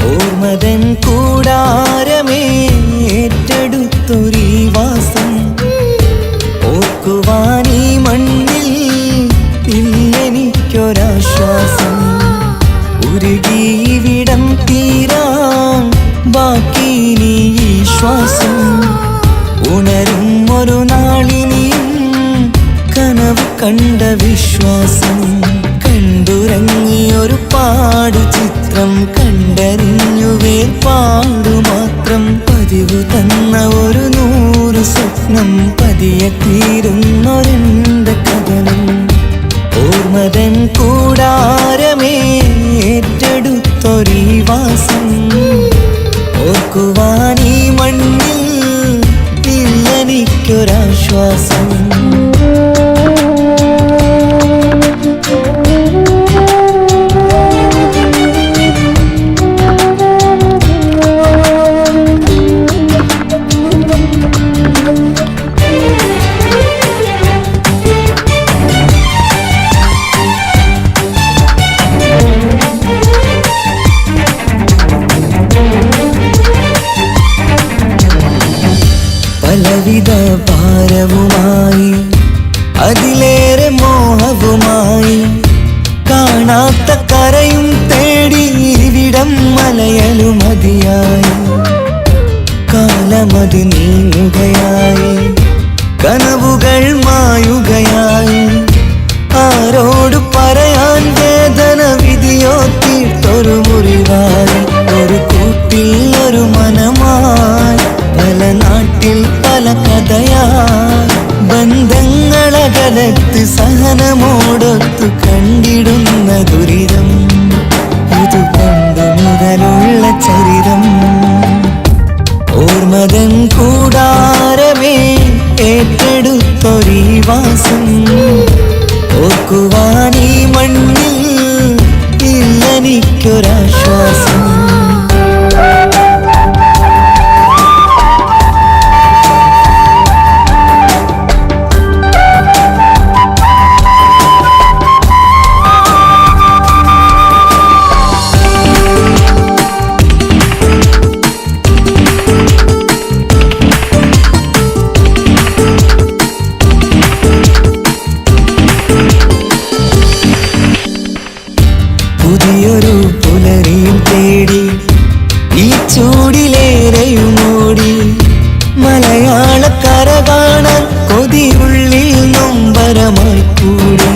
ഓർമ്മതൻ കൂടാരമേ ഏറ്റെടുത്തൊരീ വാസം ഓർക്കുവാനീ മണ്ണിൽ ഇല്ലെനിക്കൊരാശ്വാസം ഉരുകിയിവിടം തീരാൻ ബാക്കി നീ ഈ ശ്വാസം ഉണരും ഒരു നാളിനിയും കനവ് കണ്ട വിശ്വാസം കണ്ടുറങ്ങിയൊരു പാടു ചിത്രം കണ്ടറിഞ്ഞു വേർപാടു മാത്രം പതിവു തന്ന ഒരു 100 സ്വപ്നം പതിയെ തീരുന്നൊരെന്റെ കഥനം ഓർമ്മതൻ കൂടാരമേ ഏറ്റെടുത്തൊരീ വാസം ഓർക്കുവാനീ മണ്ണിൽ ഇല്ലെനിക്കൊരാശ്വാസം പലവിധ ഭാരവുമായി അതിലേറെ മോഹവുമായി കാണാത്ത കരയും തേടി ഇവിടം മലയലു മതിയായി കാലമത് നീങ്ങുകയായി കനവുകൾ മായുകയായി ആരോട് പറയാൻ വേദന വിധിയോ തീർത്തൊരു മുറിവായി ഒരു കൂട്ടിൽ ഒരു മനമായി പല നാട്ടിൽ പല കഥയായി ബന്ധങ്ങളകലത്ത് സഹനമോടൊത്തു കണ്ടിടുന്ന ദുരിതം ഇത് പണ്ട് മുതലുള്ള ചരിതം ഓർമ്മതൻ കൂടാരമേ ഏറ്റെടുത്തൊരീ വാസം ഓർക്കുവാനീ മണ്ണിൽ ഇല്ലെനിക്കൊരാശ്വാസം പുതിയൊരു പുലരിയും തേടി ഈ ചൂടിലേറെയുമോടി മലയാളക്കര കാണാൻ കൊതിയുള്ളിൽ നൊമ്പരമായി കൂടി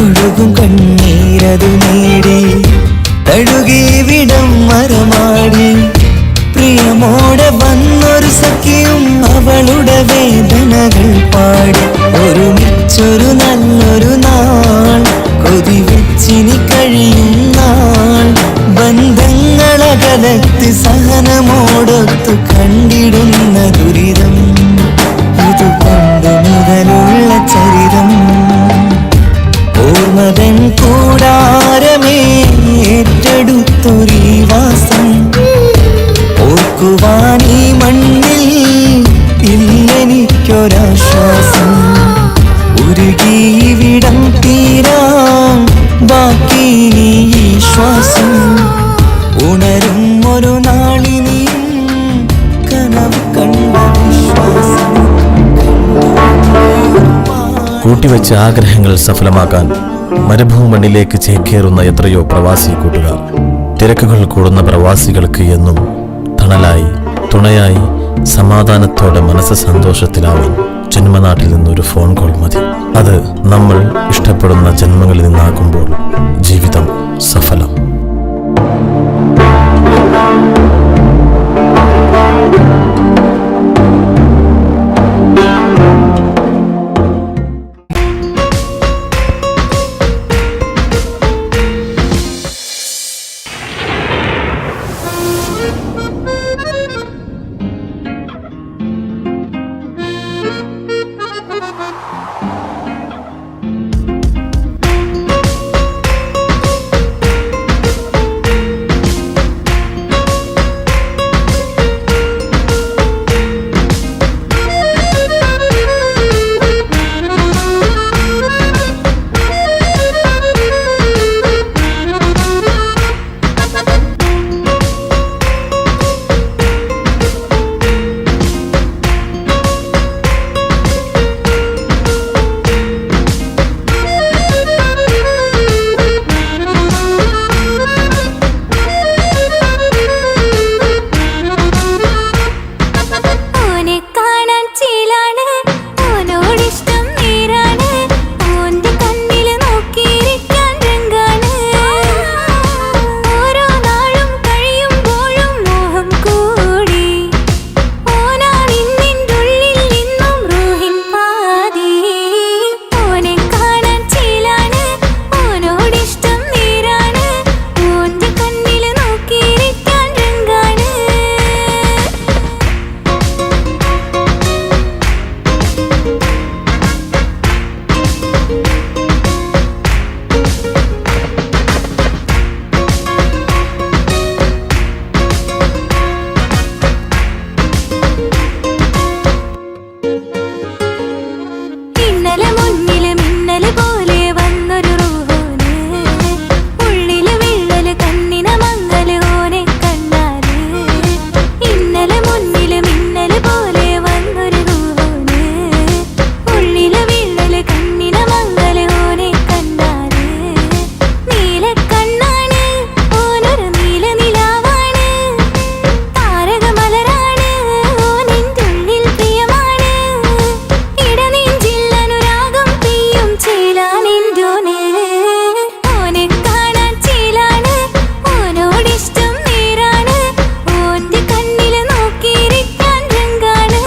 ഒഴുകും കണ്ണീരതു നേടി തഴുകി വിടം മരമാടി പ്രിയമോടെ വന്നൊരു സഖിയും അവളുടെ വേദനകൾ പാടി ഒരുമിച്ചൊരു നല്ലൊരു നാൾ കൊതി വെച്ചിനി കഴിയും നാൾ ബന്ധങ്ങളകലത്ത് സഹനമോടൊത്തു കണ്ടിടുന്ന ദുരിതം ഇത് പണ്ട് മുതലുള്ള ചരിതം ഓർമ്മതൻ കൂടാരമേ ഏറ്റെടുത്തൊരീ വാസം ഓർക്കുവാനീ മണ്ണിൽ ഇല്ലെനിക്കൊരാശ്വാസം ഉരുകിയിവിടം തീരാൻ ബാക്കി നീ ഈ ശ്വാസം ഉണരും ഒരു നാളിനിയും കനവ് കണ്ട വിശ്വാസം കൂട്ടിവെച്ച ആഗ്രഹങ്ങൾ സഫലമാക്കാൻ മരുഭൂമണ്ണിലേക്ക് ചേക്കേറുന്ന എത്രയോ പ്രവാസി കൂട്ടുകാർ തിരക്കുകൾ കൂടുന്ന പ്രവാസികൾക്ക് എന്നും തണലായി തുണയായി സമാധാനത്തോടെ മനസ്സ് സന്തോഷത്തിലാവാൻ ജന്മനാട്ടിൽ നിന്നൊരു ഫോൺ കോൾ മതി. അത് നമ്മൾ ഇഷ്ടപ്പെടുന്ന ജന്മങ്ങളിൽ നിന്നാകുമ്പോൾ ജീവിതം സഫലം. ചേലാനിൻ്റോന് ഓനെ കാണാൻ ചേലാണ് ഓനോടിഷ്ടം നേരാണ് ഓന്റെ കണ്ണില് നോക്കിയിരിക്കാൻ രംഗാണ്